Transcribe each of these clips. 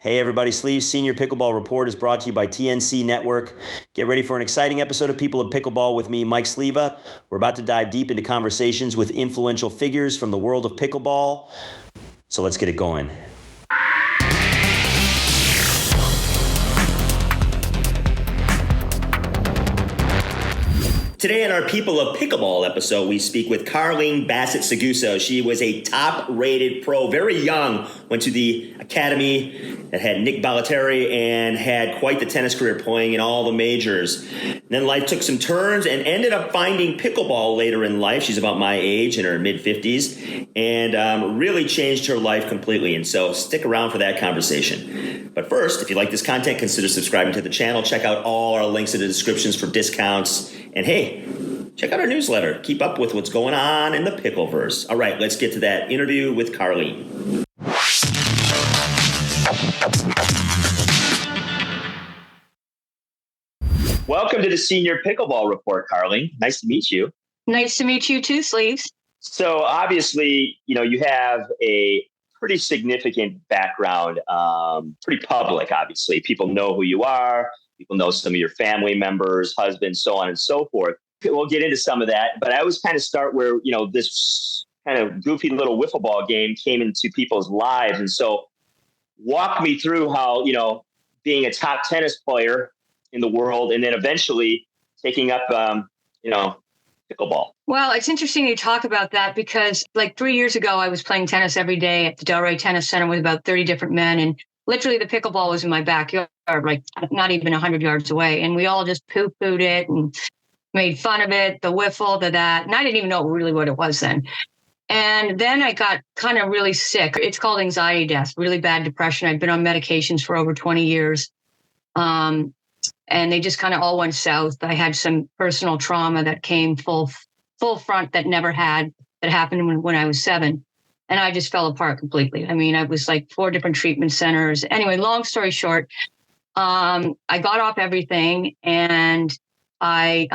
Hey everybody, Sleeves Senior Pickleball Report is brought to you by TNC Network. Get ready for an exciting episode of People of Pickleball with me, Mike Sleva. We're about to dive deep into conversations with influential figures from the world of pickleball. So let's get it going. Today in our People of Pickleball episode, we speak with Carling Bassett-Seguso. She was a top-rated pro, very young, went to the academy that had Nick Balotelli and had quite the tennis career playing in all the majors. And then life took some turns and ended up finding pickleball later in life. She's about my age, in her mid-50s, and really changed her life completely. And so stick around for that conversation. But first, if you like this content, consider subscribing to the channel. Check out all our links in the descriptions for discounts. And hey, check out our newsletter. Keep up with what's going on in the Pickleverse. All right, let's get to that interview with Carling. Welcome to the Senior Pickleball Report, Carling. Nice to meet you. Nice to meet you too, Sleeves. So obviously, you have a pretty significant background, pretty public, obviously. People know who you are. People know some of your family members, husbands, so on and so forth. We'll get into some of that, but I always kind of start where, this kind of goofy little wiffle ball game came into people's lives. And so walk me through how, being a top tennis player in the world and then eventually taking up, pickleball. Well, it's interesting you talk about that because 3 years ago, I was playing tennis every day at the Delray Tennis Center with about 30 different men. And literally the pickleball was in my backyard, not even 100 yards away. And we all just poo-pooed it and made fun of it, the wiffle, the that. And I didn't even know really what it was then. And then I got kind of really sick. It's called anxiety death, really bad depression. I've been on medications for over 20 years. And they just kind of all went south. I had some personal trauma that came full front that happened when I was 7. And I just fell apart completely. I mean, I was 4 different treatment centers. Anyway, long story short, I got off everything and I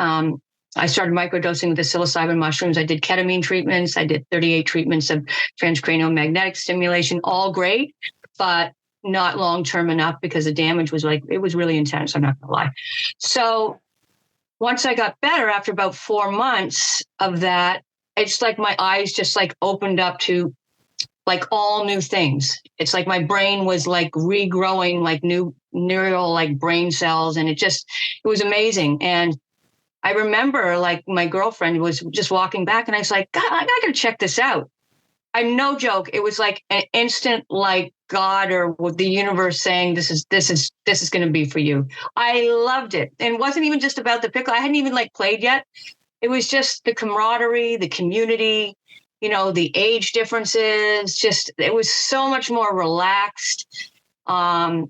started microdosing with the psilocybin mushrooms. I did ketamine treatments. I did 38 treatments of transcranial magnetic stimulation, all great, but not long-term enough because the damage was it was really intense. I'm not gonna lie. So once I got better after about 4 months of that, it's my eyes just opened up to all new things. It's my brain was regrowing new neural brain cells. And it was amazing. And I remember my girlfriend was just walking back and I was like, God, I gotta check this out. I'm no joke. It was an instant God or the universe saying, this is going to be for you. I loved it. And it wasn't even just about the pickle. I hadn't even played yet. It was just the camaraderie, the community, the age differences, it was so much more relaxed. I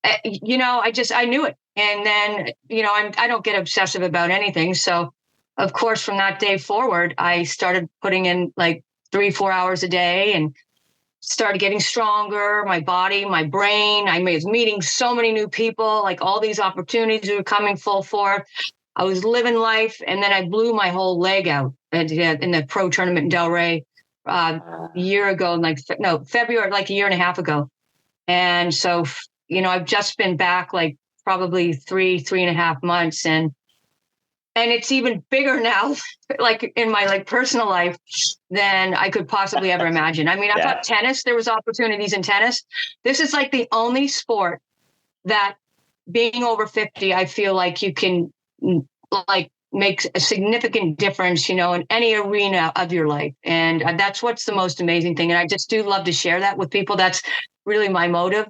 knew it. And then, I don't get obsessive about anything. So of course, from that day forward, I started putting in 3-4 hours a day and started getting stronger, my body, my brain. I was meeting so many new people, all these opportunities were coming full force. I was living life. And then I blew my whole leg out in the pro tournament in Delray a year ago, February, a year and a half ago. And so, I've just been back probably 3.5 months. And it's even bigger now, in my personal life than I could possibly ever imagine. I mean, I thought tennis, there was opportunities in tennis. This is the only sport that being over 50, I feel you can make a significant difference, in any arena of your life. And that's what's the most amazing thing. And I just do love to share that with people. That's really my motive.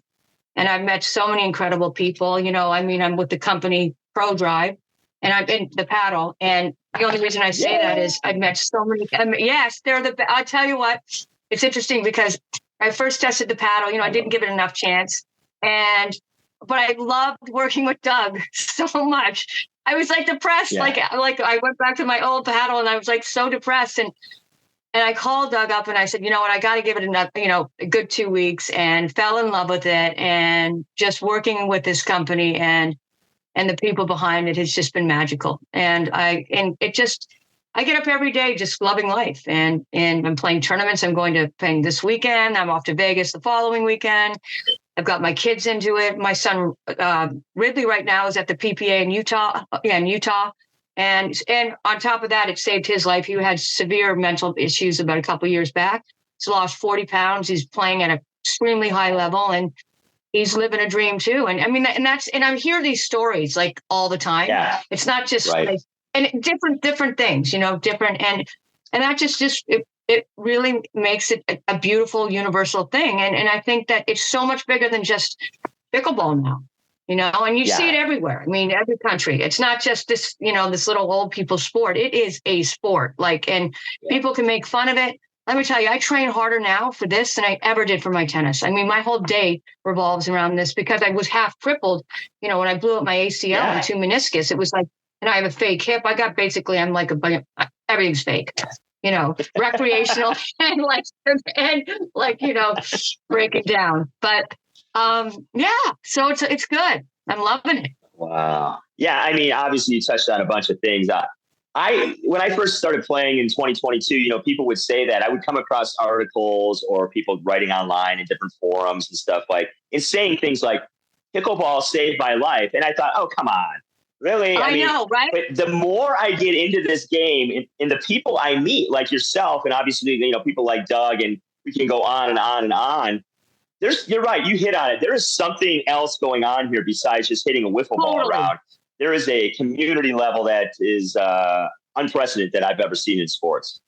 And I've met so many incredible people, I'm with the company Pro Drive. And I'm in the paddle. And the only reason I say that is I've met so many. Yes, I'll tell you what, it's interesting because I first tested the paddle. I didn't give it enough chance. But I loved working with Doug so much. I was depressed. Yeah. I went back to my old paddle and I was so depressed. And I called Doug up and I said, you know what, I got to give it a good 2 weeks, and fell in love with it. And just working with this company and the people behind it has just been magical. And it just, I get up every day just loving life, and I'm playing tournaments. I'm playing this weekend. I'm off to Vegas the following weekend. I've got my kids into it. My son Ridley right now is at the PPA in Utah. In Utah. And on top of that, it saved his life. He had severe mental issues about a couple of years back. He's lost 40 pounds. He's playing at an extremely high level, and he's living a dream too. And I mean, and I hear these stories like all the time. Yeah. It's not just right. like, and different things, different. And that just it really makes it a beautiful universal thing. And I think that it's so much bigger than just pickleball now. And you see it everywhere. I mean, every country. It's not just this, this little old people sport. It is a sport. And people can make fun of it. Let me tell you, I train harder now for this than I ever did for my tennis. I mean, my whole day revolves around this because I was half crippled. When I blew up my ACL and 2 meniscus, it was like, and I have a fake hip. I'm like everything's fake. Recreational and break it down. But so it's good. I'm loving it. Wow. Yeah, I mean, obviously you touched on a bunch of things. When I first started playing in 2022, people would say that I would come across articles or people writing online in different forums and stuff and saying things like pickleball saved my life. And I thought, oh, come on. Really? I mean, know, right? But the more I get into this game and the people I meet, like yourself, and obviously, people like Doug, and we can go on and on and on. You're right. You hit on it. There is something else going on here besides just hitting a wiffle ball around. There is a community level that is unprecedented that I've ever seen in sports.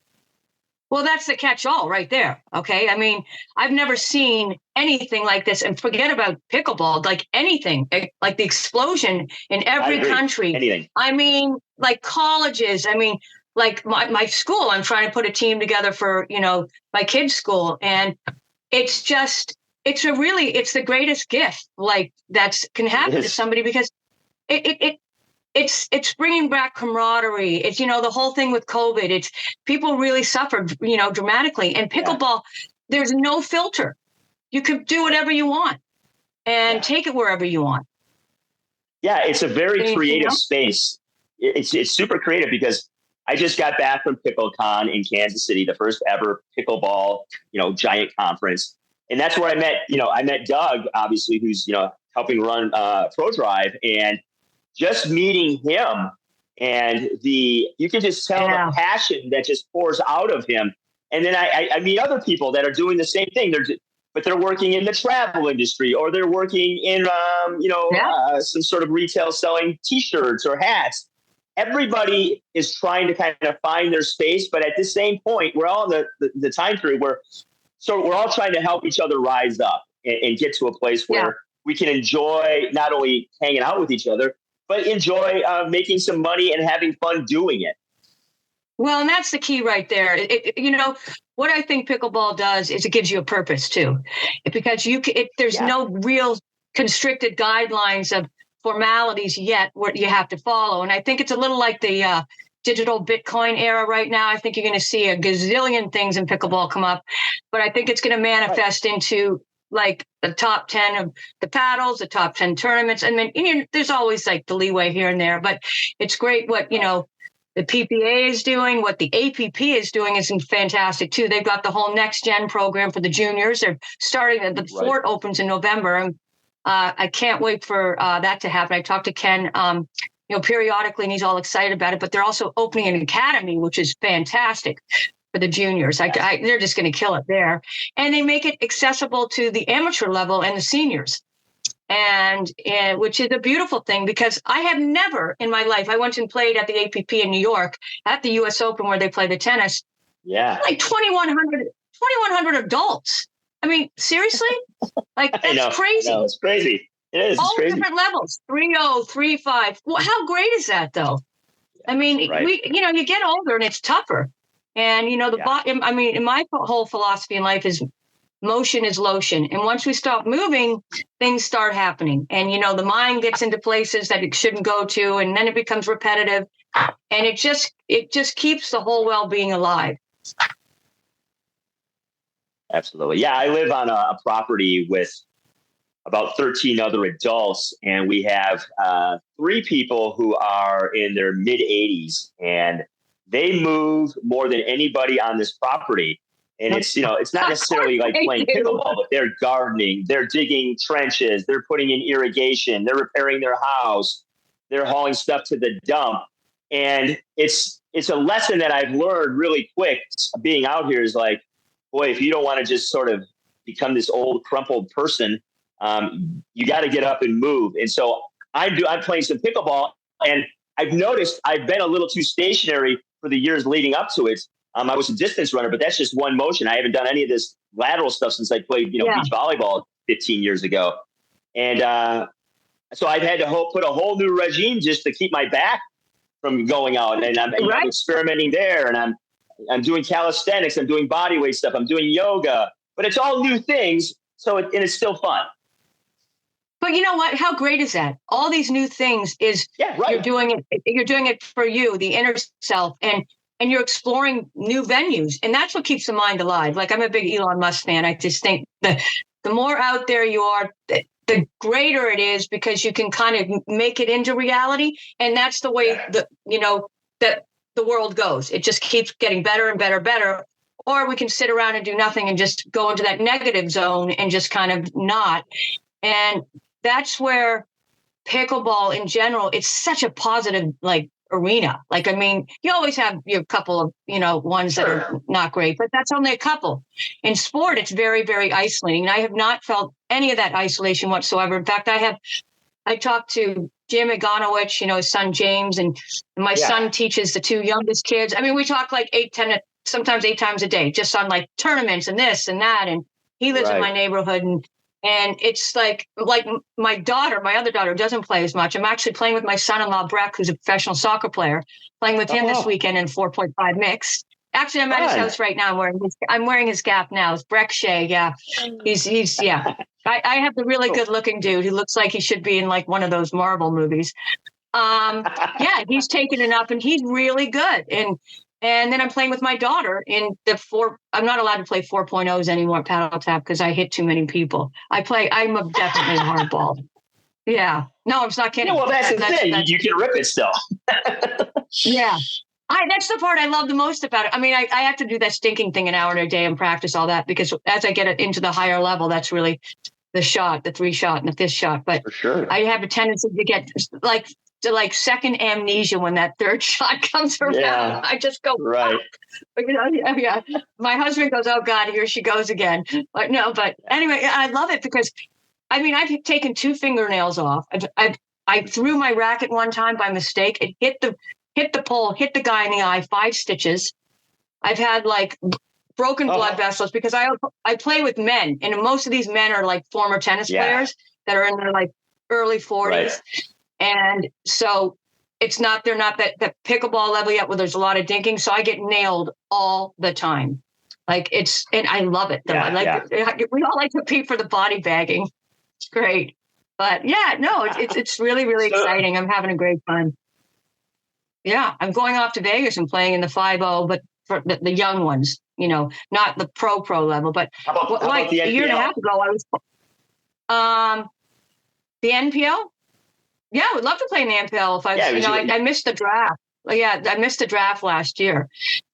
Well, that's the catch-all right there. Okay. I mean, I've never seen anything like this, and forget about pickleball, like anything, like the explosion in every country. Anything. I mean, like colleges. I mean, like my school, I'm trying to put a team together for, my kids' school. And it's the greatest gift that can happen to somebody, because it's bringing back camaraderie. It's, the whole thing with COVID, it's people really suffered, dramatically. And pickleball, there's no filter. You could do whatever you want and take it wherever you want. Yeah. It's a very creative space. It's super creative because I just got back from PickleCon in Kansas City, the first ever pickleball, giant conference. And that's where I met Doug, obviously, who's, helping run ProDrive, and just meeting him and you can just tell the passion that just pours out of him. And then I meet other people that are doing the same thing. But they're working in the travel industry, or they're working in, some sort of retail selling T-shirts or hats. Everybody is trying to kind of find their space. But at the same point, we're all in the time period where we're all trying to help each other rise up and get to a place where we can enjoy not only hanging out with each other, but enjoy making some money and having fun doing it. Well, and that's the key right there. What I think pickleball does is it gives you a purpose too, because there's no real constricted guidelines of formalities yet where you have to follow. And I think it's a little like the digital Bitcoin era right now. I think you're going to see a gazillion things in pickleball come up, but I think it's going to manifest into like the top 10 of the paddles, the top 10 tournaments. And then there's always like the leeway here and there, but it's great what, the PPA is doing, what the APP is doing is fantastic too. They've got the whole next gen program for the juniors. They're starting, the Fort opens in November. I can't wait for that to happen. I talked to Ken, periodically, and he's all excited about it, but they're also opening an academy, which is fantastic for the juniors. They're just going to kill it there. And they make it accessible to the amateur level and the seniors. And which is a beautiful thing, because I have never in my life, I went and played at the APP in New York at the US Open where they play the tennis. Yeah. Like 2,100 adults. I mean, seriously? Like, that's crazy. No, it's crazy. It is. All it's crazy. Different levels, 3-0, 3-5. Well, how great is that, though? I mean, you get older and it's tougher. And, my whole philosophy in life is motion is lotion. And once we stop moving, things start happening. And, the mind gets into places that it shouldn't go to, and then it becomes repetitive. And it just keeps the whole well-being alive. Absolutely. Yeah, I live on a property with about 13 other adults, and we have 3 people who are in their mid 80s. And they move more than anybody on this property. And it's, it's not necessarily like playing pickleball, but they're gardening, they're digging trenches, they're putting in irrigation, they're repairing their house, they're hauling stuff to the dump. And it's a lesson that I've learned really quick being out here is like, boy, if you don't want to just sort of become this old crumpled person, you got to get up and move. And so I'm playing some pickleball, and I've noticed I've been a little too stationary for the years leading up to it. I was a distance runner, but that's just one motion. I haven't done any of this lateral stuff since I played, beach volleyball 15 years ago. And so I've had to put a whole new regime just to keep my back from going out. And I'm experimenting there, and I'm doing calisthenics, I'm doing body weight stuff, I'm doing yoga, but it's all new things. So it's still fun. But you know what? How great is that? All these new things is you're doing it for you, the inner self, and you're exploring new venues. And that's what keeps the mind alive. Like, I'm a big Elon Musk fan. I just think the more out there you are, the greater it is, because you can kind of make it into reality. And that's the way that the world goes. It just keeps getting better and better, better. Or we can sit around and do nothing and just go into that negative zone and just kind of not. And that's where pickleball in general, it's such a positive, arena. Like, I mean, you always have your couple of, ones that are not great, but that's only a couple. In sport, it's very, very isolating. And I have not felt any of that isolation whatsoever. In fact, I talked to Jim Iganowicz, his son James, and my son teaches the two youngest kids. I mean, we talk like 8, 10, sometimes 8 times a day, just on like tournaments and this and that. And he lives in my neighborhood, and it's like my other daughter doesn't play as much. I'm actually playing with my son-in-law, Breck, who's a professional soccer player, playing with him this weekend in 4.5 mixed. Actually, I'm at his house right now. I'm wearing his Gap now. It's Breck Shea. Yeah. He's I have the really good looking dude who looks like he should be in like one of those Marvel movies. He's taken it up, and he's really good. And then I'm playing with my daughter in I'm not allowed to play 4.0s anymore at paddle tap because I hit too many people. I'm definitely a hardball. Yeah. No, I'm not kidding. Yeah, well, that's the thing. You can rip it still. Yeah. That's the part I love the most about it. I mean, I have to do that stinking thing an hour a day and practice all that, because as I get it into the higher level, that's really the 3 shot and the 5th shot. But for sure, I have a tendency to get like second amnesia when that 3rd shot comes around. Yeah. I just go, right. My husband goes, oh God, here she goes again. But anyway, I love it because, I mean, I've taken 2 fingernails off. I threw my racket one time by mistake. It hit the pole, hit the guy in the eye, 5 stitches. I've had like broken blood vessels because I play with men, and most of these men are like former tennis players that are in their like early 40s. Right. And so they're not that pickleball level yet where there's a lot of dinking. So I get nailed all the time. And I love it though. We all like to compete for the body bagging. It's great. But it's really, really exciting. I'm having a great time. Yeah. I'm going off to Vegas and playing in the 5-0, but for the young ones, not the pro level, but how about the NPL? A year and a half ago, I was, the NPL. Yeah, I would love to play in the NPL if I missed the draft. I missed the draft last year.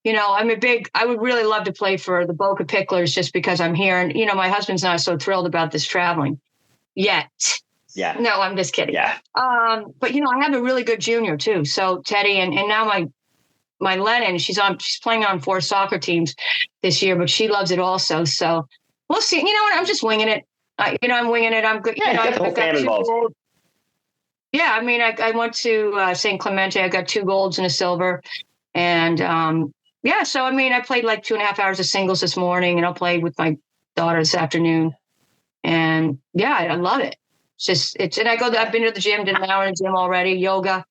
I would really love to play for the Boca Picklers just because I'm here. And, my husband's not so thrilled about this traveling yet. Yeah. No, I'm just kidding. Yeah. But, I have a really good junior too. So Teddy and now my Lennon, she's playing on 4 soccer teams this year, but she loves it also. So we'll see. You know what? I'm just winging it. I'm winging it. I'm good. Yeah, I've got 2 gold. Yeah, I mean, I went to St. Clemente. I got 2 golds and a silver. And so, I mean, I played like 2.5 hours of singles this morning, and I'll play with my daughter this afternoon. And I love it. And I've been to the gym, did an hour in the gym already, yoga,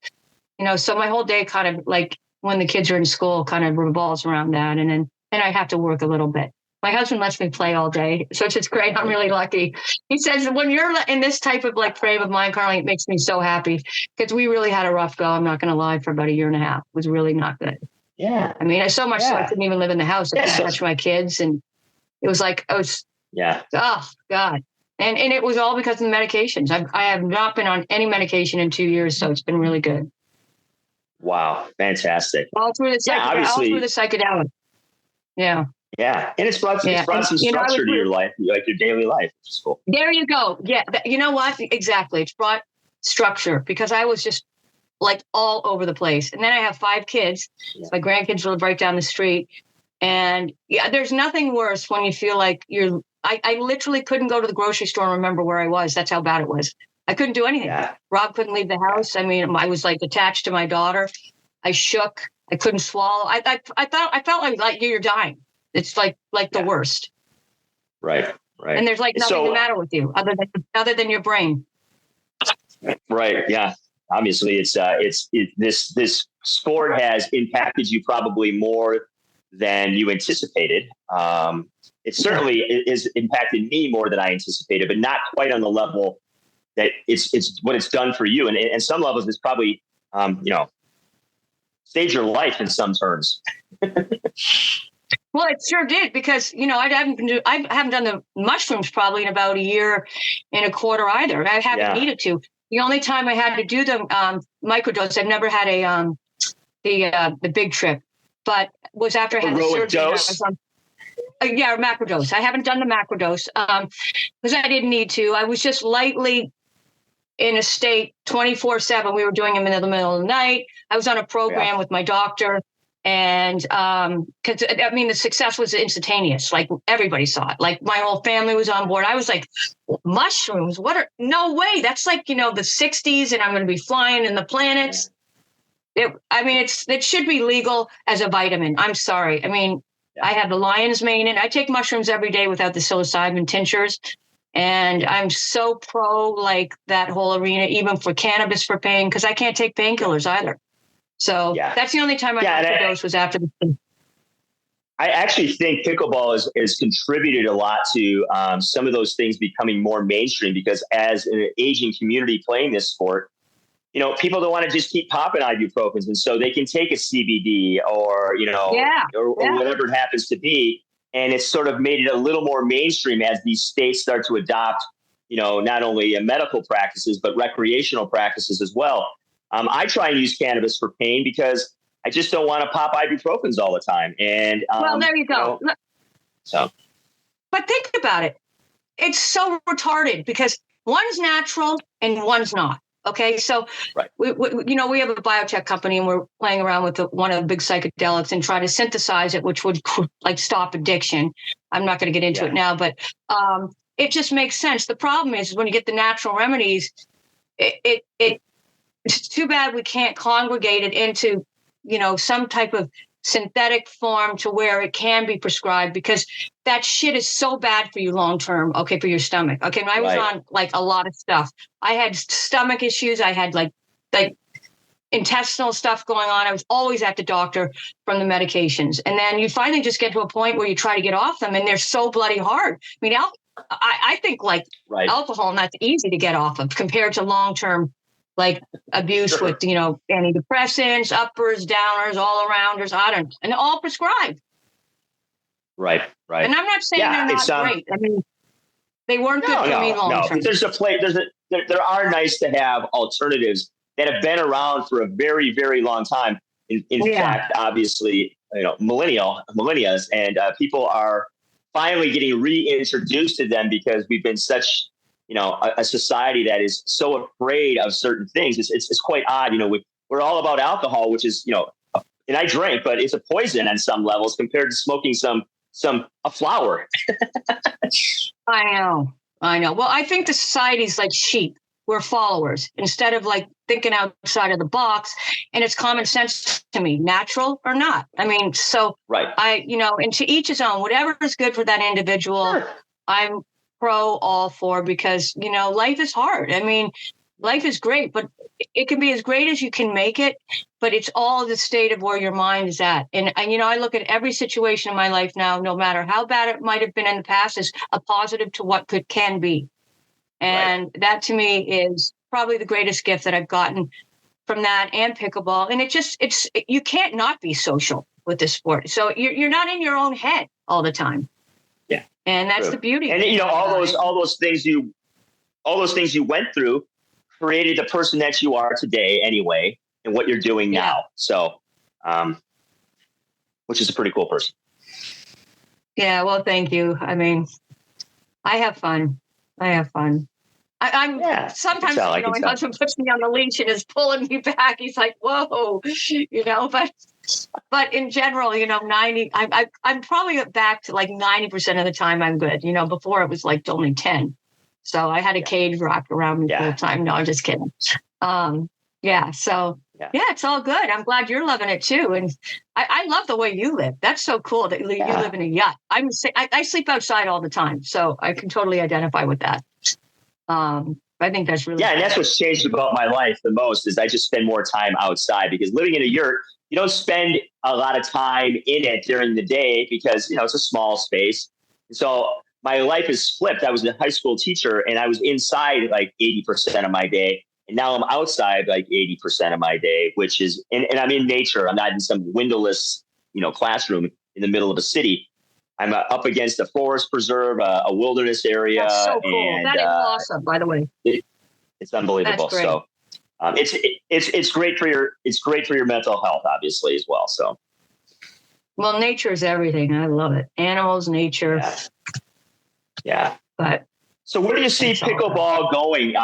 so my whole day kind of like when the kids are in school kind of revolves around that. And then I have to work a little bit. My husband lets me play all day, so it's just great. I'm really lucky. He says, when you're in this type of like frame of mind, Carling, it makes me so happy because we really had a rough go. I'm not going to lie, for about a year and a half. It was really not good. Yeah. I mean, I so much so I couldn't even live in the house. I couldn't touch my kids. And it was like, oh God. And it was all because of the medications. I have not been on any medication in 2 years, so it's been really good. Wow. Fantastic. All through the Yeah, obviously. psychedelic. Yeah. Yeah. And it's brought And, some structure to your life, like your daily life, which is cool. There you go. Yeah. You know what? Exactly. It's brought structure because I was just like all over the place. And then I have 5 kids. Yeah. My grandkids live right down the street. And yeah, there's nothing worse when you feel like I literally couldn't go to the grocery store and remember where I was. That's how bad it was. I couldn't do anything. Yeah. Rob couldn't leave the house. I mean, I was like attached to my daughter. I shook. I couldn't swallow. I felt like you're dying. It's like the worst. Right. And there's like nothing the matter with you other than your brain. Right. Yeah. Obviously, this sport has impacted you probably more than you anticipated. It certainly is impacted me more than I anticipated, but not quite on the level that it's what it's done for you. And some levels, it's probably, saved your life in some terms. Well, it sure did because, I haven't done the mushrooms probably in about a year and a quarter either. I haven't needed to. The only time I had to do the microdose, I've never had the big trip, but was after I had the surgery. Dose? Macrodose. I haven't done the macrodose because I didn't need to. I was just lightly in a state 24/7. We were doing them in the middle of the night. I was on a program with my doctor. And because the success was instantaneous, like everybody saw it, like my whole family was on board. I was like, mushrooms, no way. That's like, the 60s and I'm going to be flying in the planets. It should be legal as a vitamin. I'm sorry. I have the lion's mane and I take mushrooms every day without the psilocybin tinctures. And I'm so pro like that whole arena, even for cannabis for pain, because I can't take painkillers either. So that's the only time I microdose was after the. I actually think pickleball has contributed a lot to some of those things becoming more mainstream because as an aging community playing this sport, people don't want to just keep popping ibuprofens. And so they can take a CBD or whatever it happens to be. And it's sort of made it a little more mainstream as these states start to adopt, not only medical practices, but recreational practices as well. I try and use cannabis for pain because I just don't want to pop ibuprofens all the time. And well, there you go. But think about it. It's so retarded because one's natural and one's not. Okay, so we have a biotech company and we're playing around with one of the big psychedelics and trying to synthesize it, which would like stop addiction. I'm not going to get into it now, but it just makes sense. The problem is when you get the natural remedies, it's too bad we can't congregate it into, some type of synthetic form to where it can be prescribed because that shit is so bad for you long term. Okay, for your stomach. Okay, when I was on like a lot of stuff, I had stomach issues. I had like intestinal stuff going on. I was always at the doctor from the medications, and then you finally just get to a point where you try to get off them, and they're so bloody hard. I think like alcohol, and that's easy to get off of compared to long term. Like abuse with, antidepressants, uppers, downers, all arounders, and all prescribed. Right. And I'm not saying they're not great. They weren't good for me long term. There are nice to have alternatives that have been around for a very, very long time. In fact, obviously, millennia, and people are finally getting reintroduced to them because we've been such a society that is so afraid of certain things. It's quite odd. We're all about alcohol, which is, and I drink, but it's a poison on some levels compared to smoking a flower. I know. Well, I think the society's like sheep. We're followers instead of like thinking outside of the box. And it's common sense to me, natural or not. And to each his own, whatever is good for that individual. Sure. I'm pro all for because life is hard. Life is great, but it can be as great as you can make it, but it's all the state of where your mind is at. And I look at every situation in my life now, no matter how bad it might have been in the past, as a positive to what can be. And that to me is probably the greatest gift that I've gotten from that and pickleball. And you can't not be social with this sport. So you're not in your own head all the time. And that's the beauty. And all those things you went through created the person that you are today anyway. and what you're doing now. So, which is a pretty cool person. Yeah. Well, thank you. I mean, I have fun. I'm sometimes, my husband puts me on the leash and is pulling me back. He's like, whoa, but in general, 90, I'm probably back to like 90% of the time I'm good. Before it was like only 10. So I had a cage wrapped around me the whole time. No, I'm just kidding. So it's all good. I'm glad you're loving it too. And I love the way you live. That's so cool that you live in a yacht. I sleep outside all the time, so I can totally identify with that. I think that's really cool. And that's what's changed about my life the most is I just spend more time outside, because living in a yurt, you don't spend a lot of time in it during the day because, it's a small space. So my life is flipped. I was a high school teacher and I was inside like 80% of my day. And now I'm outside like 80% of my day, which is, and I'm in nature. I'm not in some windowless, classroom in the middle of a city. I'm up against a forest preserve, a wilderness area. That's so cool. And, that is awesome, by the way. It's unbelievable. So it's great for your mental health, obviously, as well. So. Well, nature is everything. I love it. Animals, nature. Yeah. But. So where do you see pickleball going?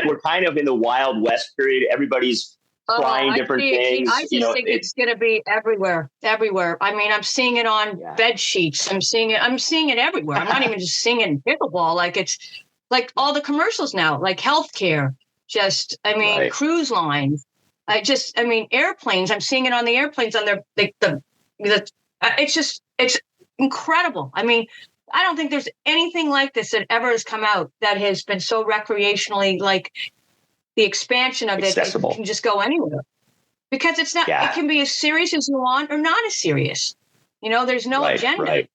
We're kind of in the Wild West period. Everybody's trying different things. I just think it's going to be everywhere. I mean, I'm seeing it on bed sheets. I'm seeing it everywhere. I'm not even just seeing it in pickleball. Like it's like all the commercials now, like healthcare, cruise lines. Airplanes. I'm seeing it on the airplanes on their, it's incredible. I mean, I don't think there's anything like this that ever has come out that has been so recreationally, like the expansion of accessible. It can just go anywhere, because it's not. It can be as serious as you want or not as serious. There's no agenda,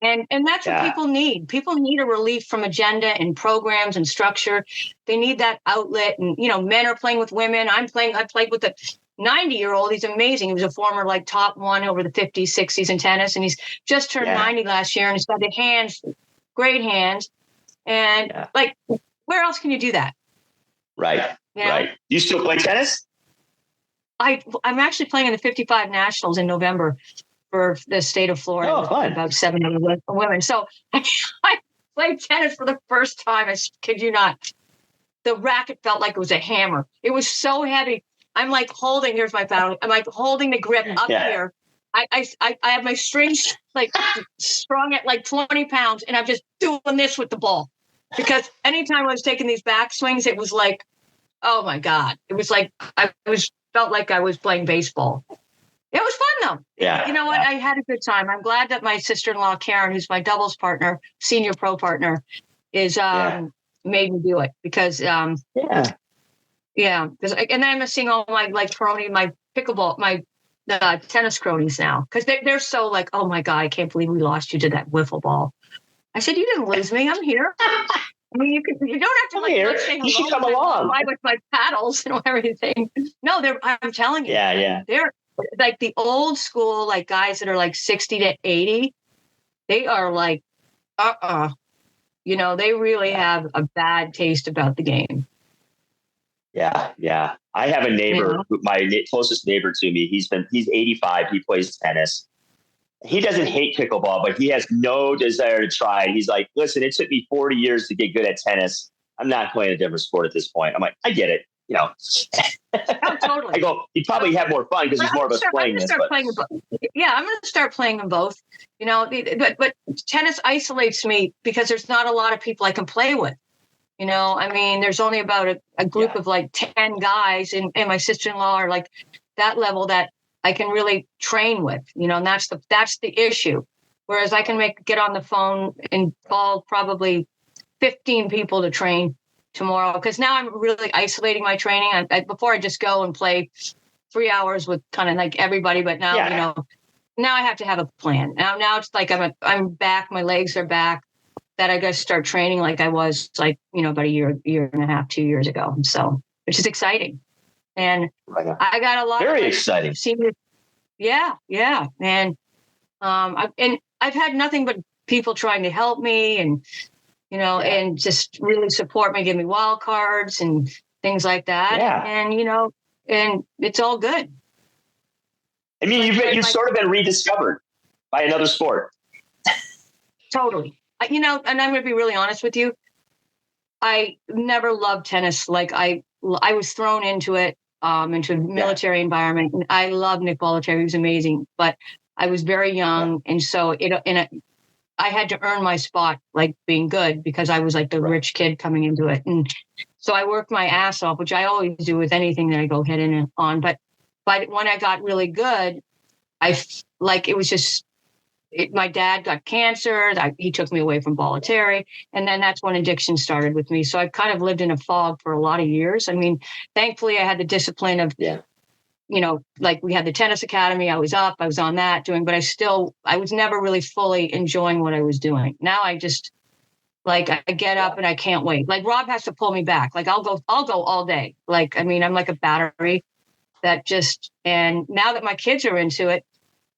and that's what people need. People need a relief from agenda and programs and structure. They need that outlet, and men are playing with women. I played with a 90-year-old. He's amazing. He was a former top one over the 50s, 60s in tennis. And he's just turned 90 last year. And he's got the hands, great hands. And where else can you do that? Right. Right. Do you still play tennis? I'm actually playing in the 55 Nationals in November for the state of Florida. Oh, fun. About 7 women. So I played tennis for the first time. I kid you not. The racket felt like it was a hammer. It was so heavy. I'm holding, here's my paddle. I'm holding the grip up here. I have my strings strung at 20 pounds, and I'm just doing this with the ball, because anytime I was taking these back swings, it was like, oh my God. It was like, felt like I was playing baseball. It was fun though. Yeah. You know what? I had a good time. I'm glad that my sister-in-law, Karen, who's my doubles partner, senior pro partner, is, made me do it, because, because and then I'm seeing all my my pickleball, my tennis cronies now, because they're so oh my God, I can't believe we lost you to that wiffle ball. I said, you didn't lose me. I'm here. I mean, you don't have to say hello. You should come along. With my paddles and everything. No, I'm telling you. Yeah. They're the old school guys that are 60 to 80. They are they really have a bad taste about the game. Yeah. I have a neighbor, my closest neighbor to me. He's 85. He plays tennis. He doesn't hate pickleball, but he has no desire to try. He's like, listen, it took me 40 years to get good at tennis. I'm not playing a different sport at this point. I'm like, I get it. Oh, totally. I go, he'd probably have more fun because he's more of us playing this. I'm going to start playing them both. But tennis isolates me because there's not a lot of people I can play with. There's only about a group of 10 guys, and my sister-in-law are that level that I can really train with, and that's the issue. Whereas I can get on the phone and call probably 15 people to train tomorrow, because now I'm really isolating my training. Before I just go and play 3 hours with kind of everybody, but now, now I have to have a plan. Now it's I'm back, my legs are back, that I got to start training like I was about a year and a half, 2 years ago. So, which is exciting. And I got a lot very exciting. Yeah. And I've had nothing but people trying to help me and, and just really support me, give me wild cards and things like that. Yeah. And, and it's all good. I mean, you've sort of been rediscovered by another sport. Totally. And I'm going to be really honest with you. I never loved tennis. Like I was thrown into it, into a military environment. And I love Nick Bollettieri. He was amazing, but I was very young. And so I had to earn my spot, like being good, because I was like the rich kid coming into it. And so I worked my ass off, which I always do with anything that I go head in on. But when I got really good, it was just, my dad got cancer. He took me away from Bollettieri. And then that's when addiction started with me. So I kind of lived in a fog for a lot of years. I mean, thankfully I had the discipline of, like we had the tennis academy. I was on that but I was never really fully enjoying what I was doing. Now I just, like, I get up and I can't wait. Like Rob has to pull me back. Like I'll go all day. Like, I mean, I'm like a battery and now that my kids are into it,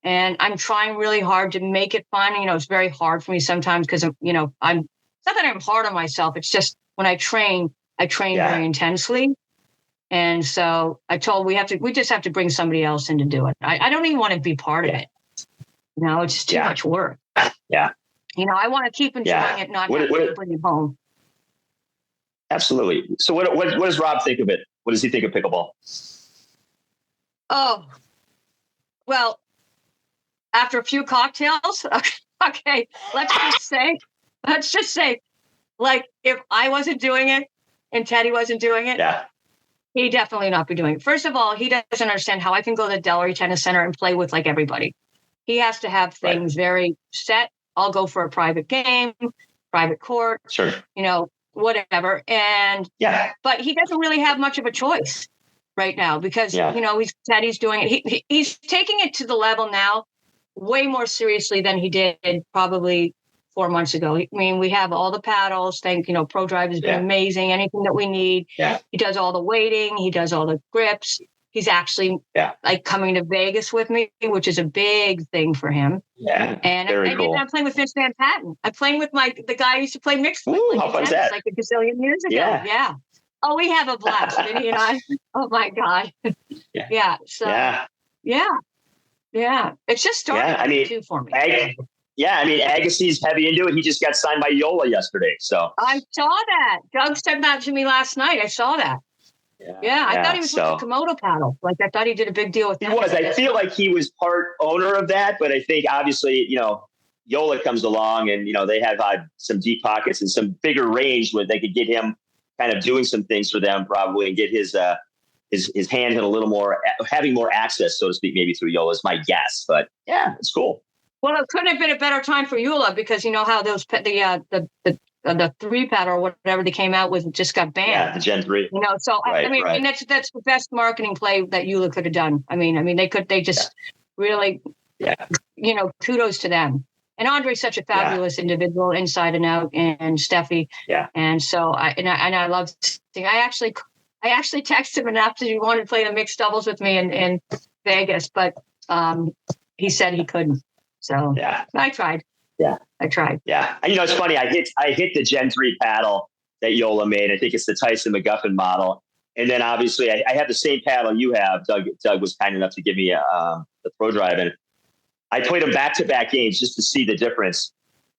and I'm trying really hard to make it fun. It's very hard for me sometimes because it's not that I'm hard on myself. It's just when I train very intensely. And so I told we just have to bring somebody else in to do it. I don't even want to be part of it. It's just too much work. Yeah. I want to keep enjoying it, not have to bring it home. Absolutely. So what does Rob think of it? What does he think of pickleball? Oh, well, after a few cocktails, okay, let's just say, like, if I wasn't doing it and Teddy wasn't doing it, he'd definitely not be doing it. First of all, he doesn't understand how I can go to the Delray Tennis Center and play with like everybody. He has to have things very set. I'll go for a private game, private court, whatever. And but he doesn't really have much of a choice right now because Teddy's doing it. He's taking it to the level now way more seriously than he did probably 4 months ago. I mean, we have all the paddles. Pro Drive has been amazing. Anything that we need. Yeah. He does all the weighting. He does all the grips. He's actually like coming to Vegas with me, which is a big thing for him. Yeah. And I'm playing with Vince Van Patten. I'm playing with the guy I used to play mixed with. Ooh, how fun is that? Like a gazillion years ago. Yeah. Oh, we have a blast, Vinny and I. Oh my God. Yeah. So yeah. It's just starting too for me. Agassi's heavy into it. He just got signed by Yola yesterday. So I saw that. Doug said that to me last night. I saw that. Yeah. I thought he was with the Komodo paddle. Like I thought he did a big deal with that. He was. I feel like he was part owner of that, but I think obviously, Yola comes along and, they have some deep pockets and some bigger range where they could get him kind of doing some things for them probably and get his hand in a little more, having more access, so to speak, maybe through Yola is my guess. But yeah, it's cool. Well, it couldn't have been a better time for Yola because you know how those the 3 paddle or whatever they came out with just got banned. Yeah, the Gen 3. So and that's the best marketing play that Yola could have done. I mean they just really kudos to them. And Andre's such a fabulous individual inside and out, and Steffi. Yeah. And so I love seeing. I actually texted him and asked if he wanted to play the mixed doubles with me in Vegas, but he said he couldn't. So I tried. Yeah, I tried. Yeah, it's funny. I hit the Gen 3 paddle that Yola made. I think it's the Tyson McGuffin model. And then obviously I have the same paddle you have. Doug was kind enough to give me the Pro Drive, and I played them back-to-back games just to see the difference.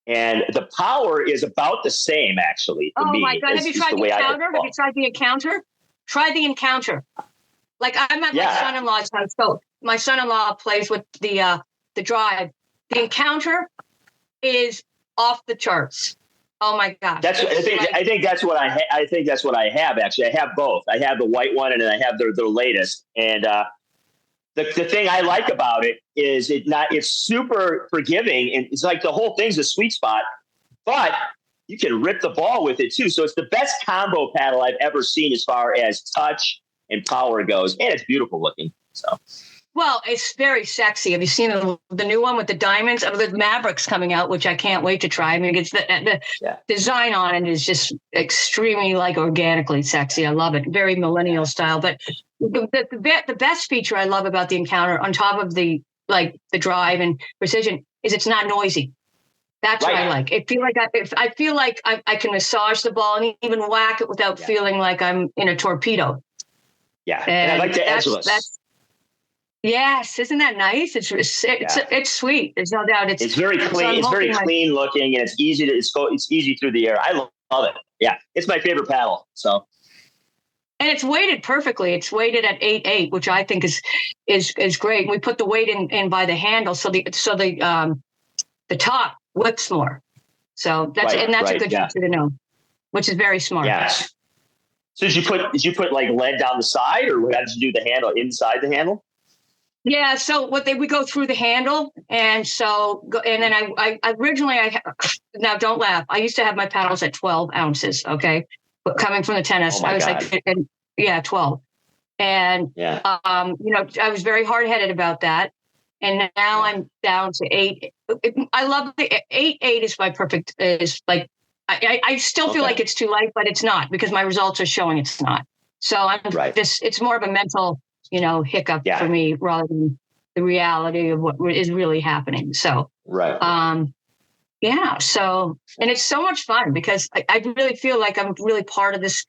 And the power is about the same, actually. For me, my God! Have you tried the Encounter? Have you tried the Encounter? Try the Encounter. Like I'm at my son-in-law's house, so my son-in-law plays with the Drive. The Encounter is off the charts. Oh my gosh! I think that's what I have. Actually, I have both. I have the white one, and then I have their latest. And the thing I like about it is it's super forgiving, and it's like the whole thing's a sweet spot. But you can rip the ball with it too. So it's the best combo paddle I've ever seen as far as touch and power goes, and it's beautiful looking. So. Well, it's very sexy. Have you seen the new one with the diamonds? The Mavericks coming out, which I can't wait to try. I mean, it's the design on it is just extremely organically sexy. I love it. Very millennial style. But the best feature I love about the Encounter, on top of the drive and precision, is it's not noisy. That's what I like. I feel like I can massage the ball and even whack it without feeling like I'm in a torpedo. Yeah. And I like the edgeless. Yes, isn't that nice? It's sweet. There's no doubt. It's very clean. It's very clean looking, and it's easy it's easy through the air. I love it. Yeah, it's my favorite paddle. So, and it's weighted perfectly. It's weighted at 8.8, which I think is great. We put the weight in by the handle, so the top whips more. So that's a good feature to know, which is very smart. Yes. So did you put like lead down the side, or how did you do the handle inside the handle? Yeah, so we go through the handle, and then I originally now don't laugh. I used to have my paddles at 12 ounces. Okay, but coming from the tennis, I was like, 12, and I was very hard headed about that, and now I'm down to 8. I love the 8.8 is my perfect. Is like I still feel like it's too light, but it's not, because my results are showing it's not. So I'm it's more of a mental hiccup for me rather than the reality of what is really happening. So, so, and it's so much fun because I really feel like I'm really part of this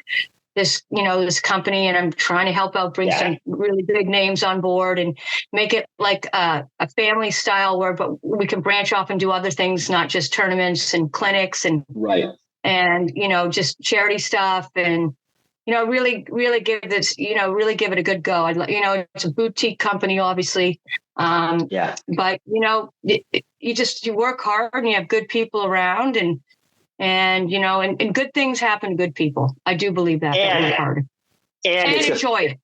company, and I'm trying to help out bring some really big names on board and make it like a family style but we can branch off and do other things, not just tournaments and clinics and just charity stuff, and really, really give this, really give it a good go. It's a boutique company, obviously. But you work hard and you have good people around, and good things happen to good people. I do believe that. And work hard and enjoy it.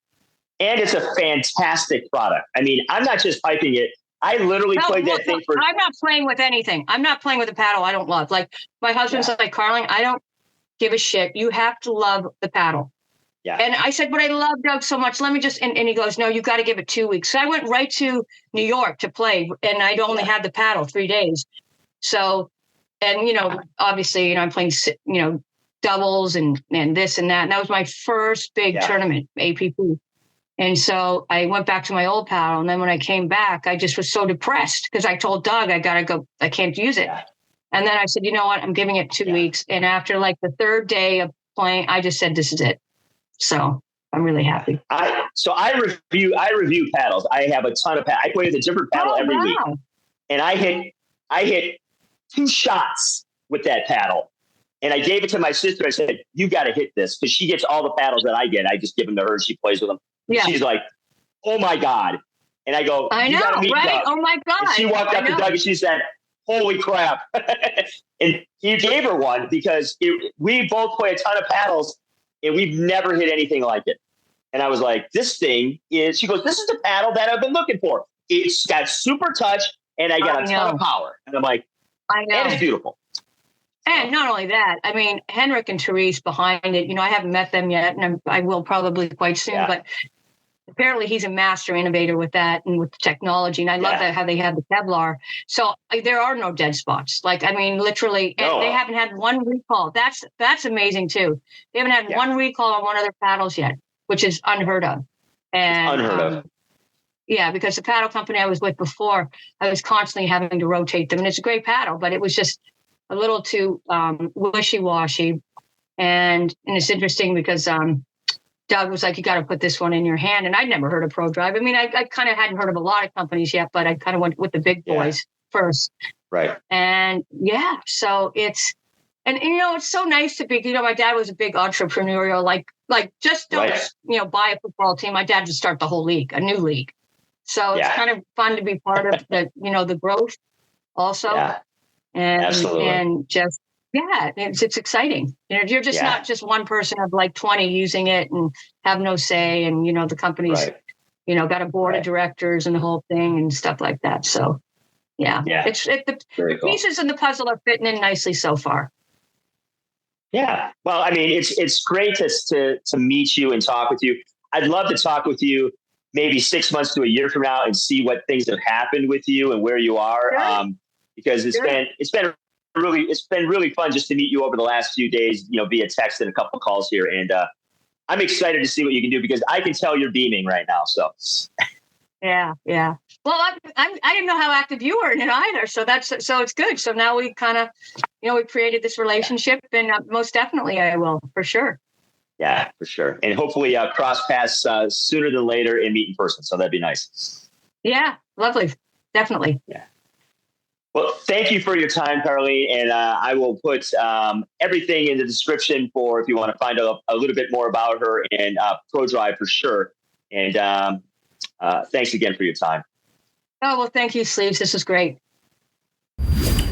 And it's a fantastic product. I mean, I'm not just hyping it. I literally played that thing for. I'm not playing with anything. I'm not playing with a paddle I don't love. Like my husband's like, Carling, I don't give a shit. You have to love the paddle. Yeah. And I said, but I love Doug so much. Let me just, and he goes, no, you got to give it 2 weeks. So I went right to New York to play, and I'd only had the paddle 3 days. So, and, obviously, I'm playing, doubles and this and that. And that was my first big tournament, APP. And so I went back to my old paddle. And then when I came back, I just was so depressed because I told Doug, I got to go, I can't use it. Yeah. And then I said, you know what? I'm giving it 2 weeks. And after like the third day of playing, I just said, this is it. So I'm really happy. I review paddles. I have a ton of paddles. I play with a different paddle every week. And I hit 2 shots with that paddle. And I gave it to my sister. I said, you got to hit this, because she gets all the paddles that I get. I just give them to her. She plays with them. Yeah. She's like, oh my God. And I go, I know, right? Doug. Oh my God. And she walked up to Doug and she said, holy crap. And he gave her one because we both play a ton of paddles and we've never hit anything like it. And I was like, she goes, this is the paddle that I've been looking for. It's got super touch and I got a ton of power. And I'm like, I know. And it's beautiful. And not only that, I mean, Henrik and Therese behind it, I haven't met them yet, and I will probably quite soon, but apparently he's a master innovator with that and with the technology. And I love that how they have the Kevlar. So there are no dead spots. Like, I mean, literally, and they haven't had one recall. That's amazing too. They haven't had one recall on one of their paddles yet, which is unheard of. And unheard of. Yeah, because the paddle company I was with before, I was constantly having to rotate them. And it's a great paddle, but it was just a little too wishy-washy. And it's interesting because Doug was like, you got to put this one in your hand. And I'd never heard of Pro Drive. I mean, I kind of hadn't heard of a lot of companies yet, but I kind of went with the big boys first. Right. And so it's so nice to be, my dad was a big entrepreneurial, like just don't, buy a football team. My dad would start the whole league, a new league. So it's kind of fun to be part of the, the growth also. Yeah. And just, it's exciting. You're just not just one person of like 20 using it and have no say. And, the company's, got a board of directors and the whole thing and stuff like that. So, the pieces in the puzzle are fitting in nicely so far. Yeah. Well, I mean, it's great to meet you and talk with you. I'd love to talk with you maybe 6 months to a year from now and see what things have happened with you and where you are. Sure. Because it's been really fun just to meet you over the last few days, via text and a couple of calls here. And I'm excited to see what you can do because I can tell you're beaming right now. So. Yeah. Well, I didn't know how active you were in it either. So it's good. So now we kind of, we created this relationship and most definitely I will for sure. Yeah, for sure. And hopefully cross paths sooner than later and meet in person. So that'd be nice. Yeah, lovely. Definitely. Yeah. Well, thank you for your time, Carly. And I will put everything in the description for if you want to find out a little bit more about her and ProDrive for sure. And thanks again for your time. Oh, well, thank you, Sleeves. This was great.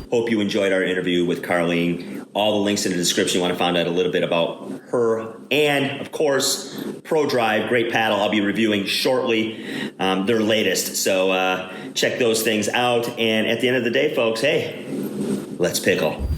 Hope you enjoyed our interview with Carling. All the links in the description. You want to find out a little bit about her and, of course, ProDrive, great paddle. I'll be reviewing shortly their latest. So check those things out. And at the end of the day, folks, hey, let's pickle.